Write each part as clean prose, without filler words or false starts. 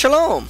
Shalom.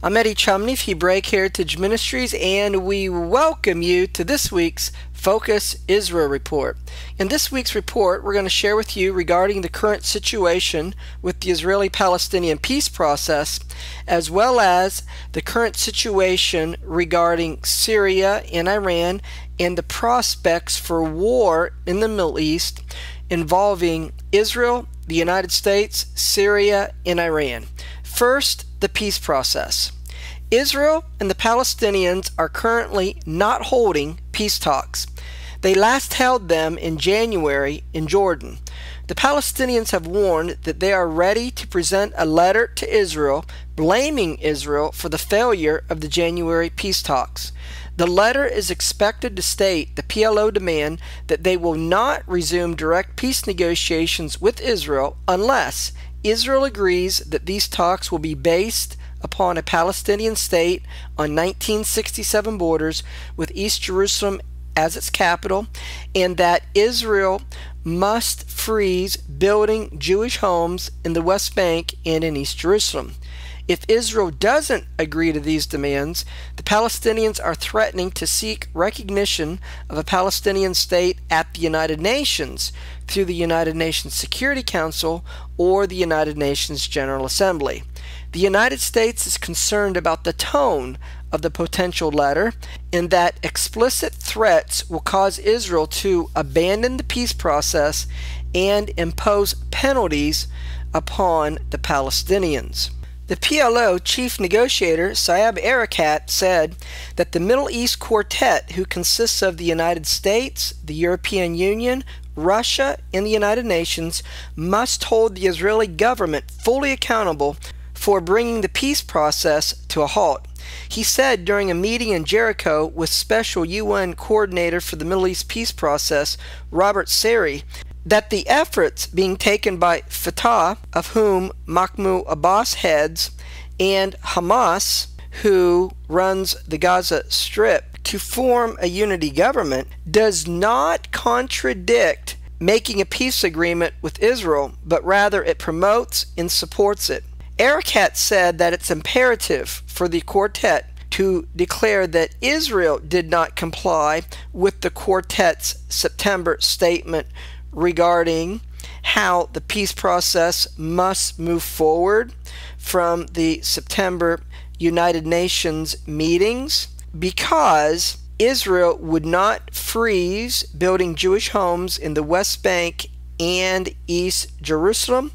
I'm Eddie Chumney of Hebraic Heritage Ministries, and we welcome you to this week's Focus Israel Report. In this week's report, we're going to share with you regarding the current situation with the Israeli-Palestinian peace process, as well as the current situation regarding Syria and Iran and the prospects for war in the Middle East involving Israel, the United States, Syria, and Iran. First, the peace process. Israel and the Palestinians are currently not holding peace talks. They last held them in January in Jordan. The Palestinians have warned that they are ready to present a letter to Israel blaming Israel for the failure of the January peace talks. The letter is expected to state the PLO demand that they will not resume direct peace negotiations with Israel unless Israel agrees that these talks will be based upon a Palestinian state on 1967 borders with East Jerusalem as its capital, and that Israel must freeze building Jewish homes in the West Bank and in East Jerusalem. If Israel doesn't agree to these demands, the Palestinians are threatening to seek recognition of a Palestinian state at the United Nations through the United Nations Security Council or the United Nations General Assembly. The United States is concerned about the tone of the potential letter and that explicit threats will cause Israel to abandon the peace process and impose penalties upon the Palestinians. The PLO chief negotiator, Saeb Erekat, said that the Middle East Quartet, who consists of the United States, the European Union, Russia, and the United Nations, must hold the Israeli government fully accountable for bringing the peace process to a halt. He said during a meeting in Jericho with Special UN Coordinator for the Middle East Peace Process, Robert Sari, that the efforts being taken by Fatah, of whom Mahmoud Abbas heads, and Hamas, who runs the Gaza Strip, to form a unity government, does not contradict making a peace agreement with Israel, but rather it promotes and supports it. Erekat said that it's imperative for the quartet to declare that Israel did not comply with the quartet's September statement regarding how the peace process must move forward from the September United Nations meetings, because Israel would not freeze building Jewish homes in the West Bank and East Jerusalem,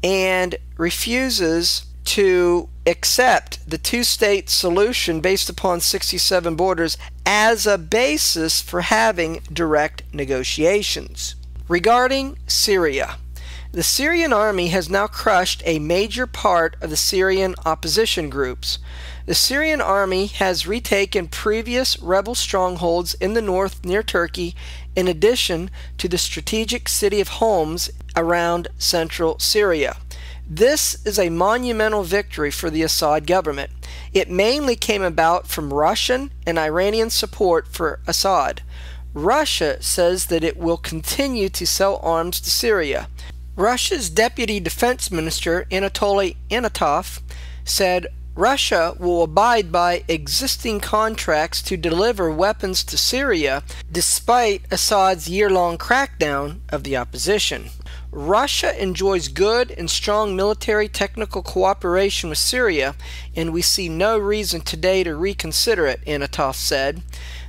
and refuses to accept the two-state solution based upon 67 borders as a basis for having direct negotiations. Regarding Syria, the Syrian army has now crushed a major part of the Syrian opposition groups. The Syrian army has retaken previous rebel strongholds in the north near Turkey, in addition to the strategic city of Homs around central Syria. This is a monumental victory for the Assad government. It mainly came about from Russian and Iranian support for Assad. Russia says that it will continue to sell arms to Syria. Russia's Deputy Defense Minister Anatoly Anatov said Russia will abide by existing contracts to deliver weapons to Syria despite Assad's year-long crackdown of the opposition. Russia enjoys good and strong military technical cooperation with Syria, and we see no reason today to reconsider it, Anatov said.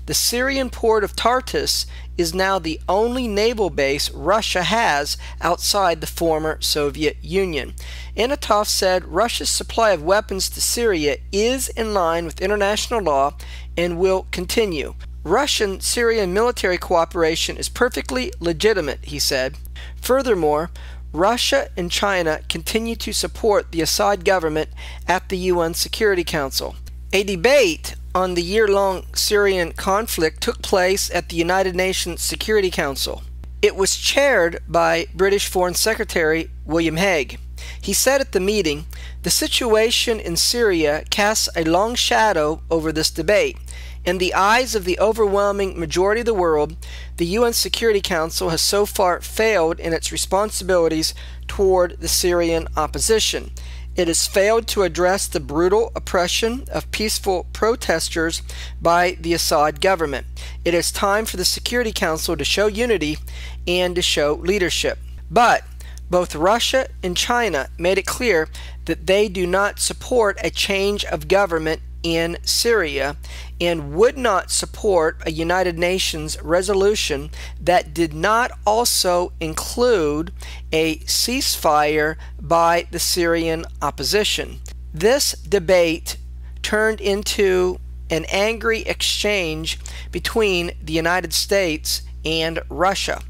The Syrian port of Tartus is now the only naval base Russia has outside the former Soviet Union. Anatov said Russia's supply of weapons to Syria is in line with international law and will continue. Russian-Syrian military cooperation is perfectly legitimate, he said. Furthermore, Russia and China continue to support the Assad government at the UN Security Council. A debate on the year-long Syrian conflict took place at the United Nations Security Council. It was chaired by British Foreign Secretary William Hague. He said at the meeting, "The situation in Syria casts a long shadow over this debate. In the eyes of the overwhelming majority of the world, the UN Security Council has so far failed in its responsibilities toward the Syrian opposition. It has failed to address the brutal oppression of peaceful protesters by the Assad government. It is time for the Security Council to show unity and to show leadership. But both Russia and China made it clear that they do not support a change of government in Syria and would not support a United Nations resolution that did not also include a ceasefire by the Syrian opposition. This debate turned into an angry exchange between the United States and Russia.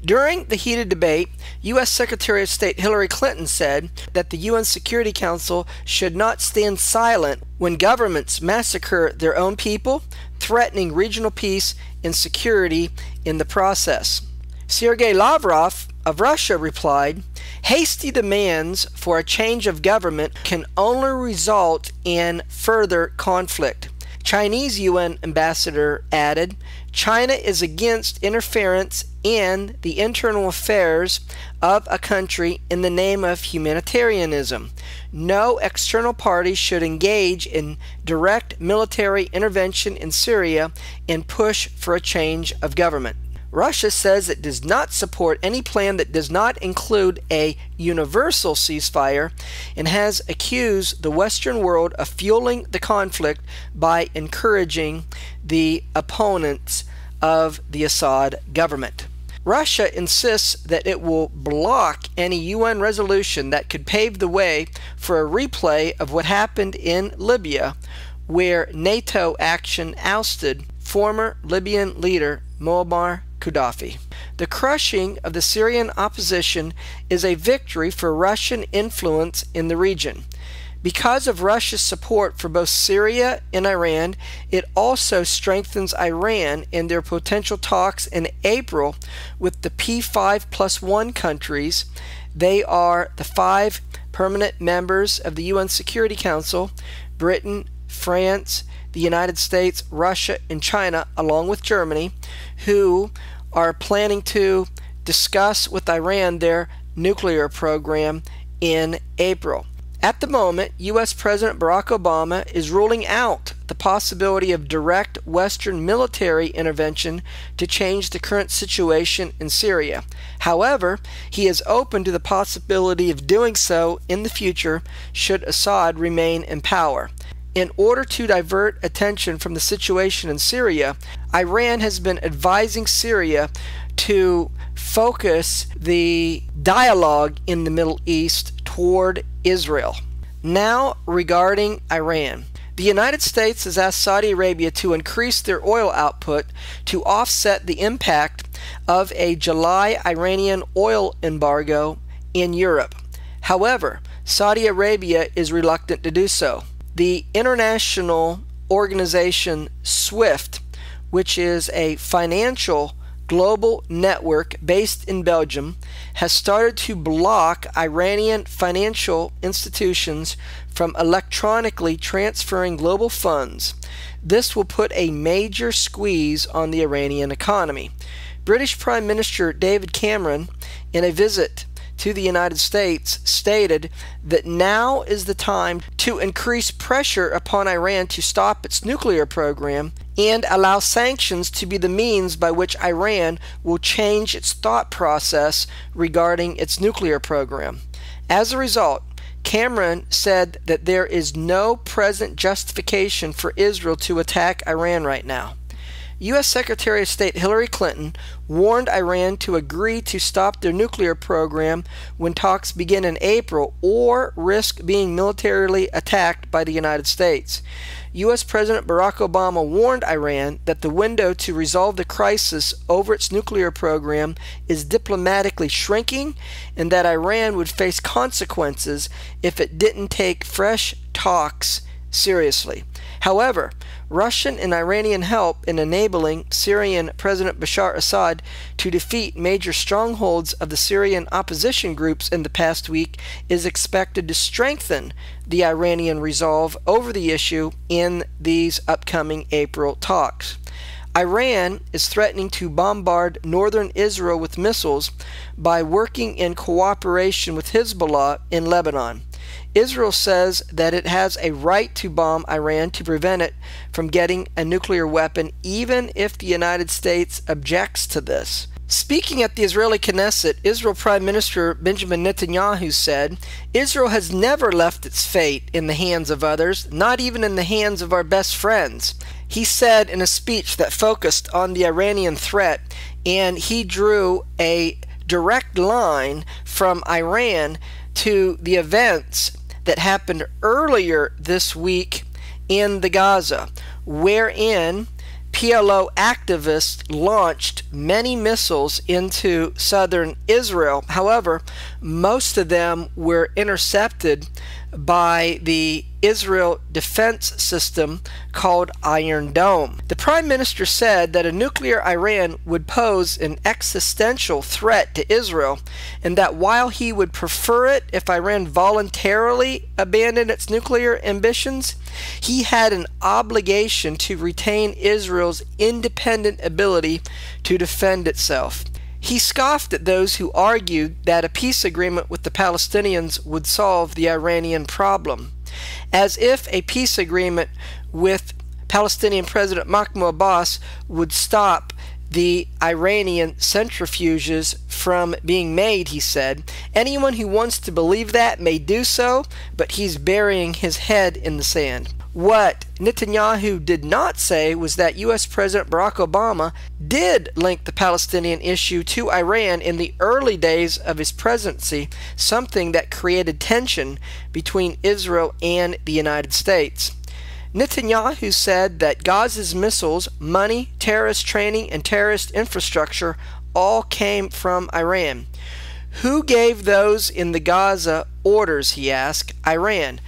During the heated debate, U.S. Secretary of State Hillary Clinton said that the UN Security Council should not stand silent when governments massacre their own people, threatening regional peace and security in the process. Sergei Lavrov of Russia replied, "Hasty demands for a change of government can only result in further conflict." Chinese UN ambassador added, "China is against interference in the internal affairs of a country in the name of humanitarianism. No external party should engage in direct military intervention in Syria and push for a change of government." Russia says it does not support any plan that does not include a universal ceasefire and has accused the Western world of fueling the conflict by encouraging the opponents of the Assad government. Russia insists that it will block any UN resolution that could pave the way for a replay of what happened in Libya, where NATO action ousted former Libyan leader Muammar Gaddafi. The crushing of the Syrian opposition is a victory for Russian influence in the region. Because of Russia's support for both Syria and Iran, it also strengthens Iran in their potential talks in April with the P5+1 countries. They are the 5 permanent members of the UN Security Council: Britain, France, the United States, Russia, and China, along with Germany, who are planning to discuss with Iran their nuclear program in April. At the moment, U.S. President Barack Obama is ruling out the possibility of direct Western military intervention to change the current situation in Syria. However, he is open to the possibility of doing so in the future should Assad remain in power. In order to divert attention from the situation in Syria, Iran has been advising Syria to focus the dialogue in the Middle East toward Israel. Now, regarding Iran. The United States has asked Saudi Arabia to increase their oil output to offset the impact of a July Iranian oil embargo in Europe. However, Saudi Arabia is reluctant to do so. The international organization SWIFT, which is a financial global network based in Belgium, has started to block Iranian financial institutions from electronically transferring global funds. This will put a major squeeze on the Iranian economy. British Prime Minister David Cameron, in a visit to the United States, stated that now is the time to increase pressure upon Iran to stop its nuclear program and allow sanctions to be the means by which Iran will change its thought process regarding its nuclear program. As a result, Cameron said that there is no present justification for Israel to attack Iran right now. U.S. Secretary of State Hillary Clinton warned Iran to agree to stop their nuclear program when talks begin in April or risk being militarily attacked by the United States. U.S. President Barack Obama warned Iran that the window to resolve the crisis over its nuclear program is diplomatically shrinking and that Iran would face consequences if it didn't take fresh talks seriously. However, Russian and Iranian help in enabling Syrian President Bashar Assad to defeat major strongholds of the Syrian opposition groups in the past week is expected to strengthen the Iranian resolve over the issue in these upcoming April talks. Iran is threatening to bombard northern Israel with missiles by working in cooperation with Hezbollah in Lebanon. Israel says that it has a right to bomb Iran to prevent it from getting a nuclear weapon, even if the United States objects to this. Speaking at the Israeli Knesset, Israel Prime Minister Benjamin Netanyahu said, "Israel has never left its fate in the hands of others, not even in the hands of our best friends." He said in a speech that focused on the Iranian threat, and he drew a direct line from Iran to the events that happened earlier this week in the Gaza, wherein PLO activists launched many missiles into southern Israel. However, most of them were intercepted by the Israel defense system called Iron Dome. The Prime Minister said that a nuclear Iran would pose an existential threat to Israel, and that while he would prefer it if Iran voluntarily abandoned its nuclear ambitions, he had an obligation to retain Israel's independent ability to defend itself. He scoffed at those who argued that a peace agreement with the Palestinians would solve the Iranian problem, as if a peace agreement with Palestinian President Mahmoud Abbas would stop the Iranian centrifuges from being made, he said. Anyone who wants to believe that may do so, but he's burying his head in the sand. What Netanyahu did not say was that U.S. President Barack Obama did link the Palestinian issue to Iran in the early days of his presidency, something that created tension between Israel and the United States. Netanyahu said that Gaza's missiles, money, terrorist training, and terrorist infrastructure all came from Iran. Who gave those in the Gaza orders, he asked. Iran.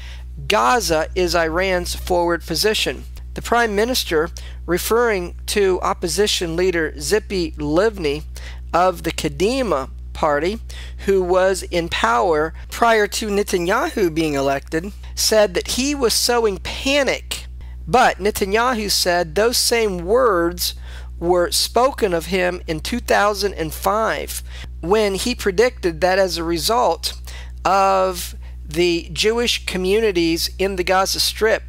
Gaza is Iran's forward position. The Prime Minister, referring to opposition leader Tzipi Livni of the Kadima party, who was in power prior to Netanyahu being elected, said that he was sowing panic. But Netanyahu said those same words were spoken of him in 2005, when he predicted that as a result of the Jewish communities in the Gaza Strip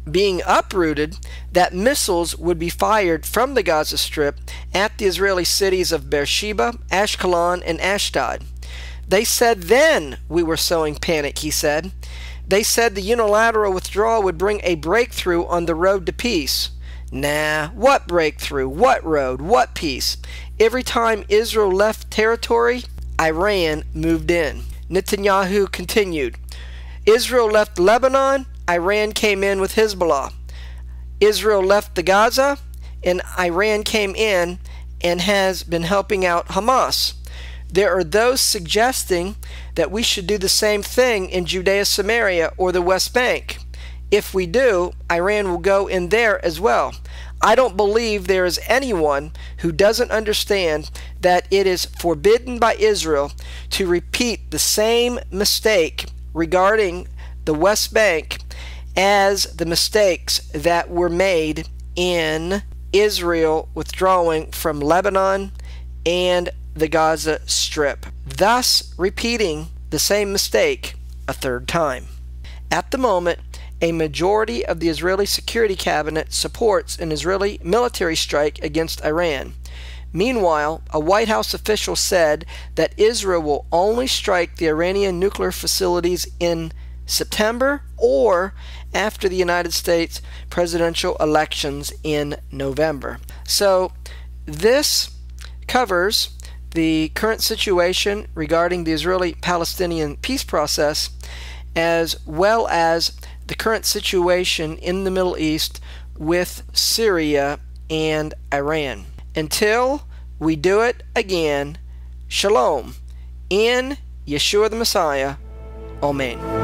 being uprooted, that missiles would be fired from the Gaza Strip at the Israeli cities of Beersheba, Ashkelon, and Ashdod. They said then we were sowing panic, he said. They said the unilateral withdrawal would bring a breakthrough on the road to peace. Nah, what breakthrough? What road? What peace? Every time Israel left territory, Iran moved in. Netanyahu continued, Israel left Lebanon, Iran came in with Hezbollah. Israel left the Gaza, and Iran came in and has been helping out Hamas. There are those suggesting that we should do the same thing in Judea, Samaria, or the West Bank. If we do, Iran will go in there as well. I don't believe there is anyone who doesn't understand that it is forbidden by Israel to repeat the same mistake regarding the West Bank as the mistakes that were made in Israel withdrawing from Lebanon and the Gaza Strip, thus repeating the same mistake a third time. At the moment, a majority of the Israeli Security Cabinet supports an Israeli military strike against Iran. Meanwhile, a White House official said that Israel will only strike the Iranian nuclear facilities in September or after the United States presidential elections in November. So this covers the current situation regarding the Israeli-Palestinian peace process, as well as the current situation in the Middle East with Syria and Iran. Until we do it again, Shalom. In Yeshua the Messiah. Amen.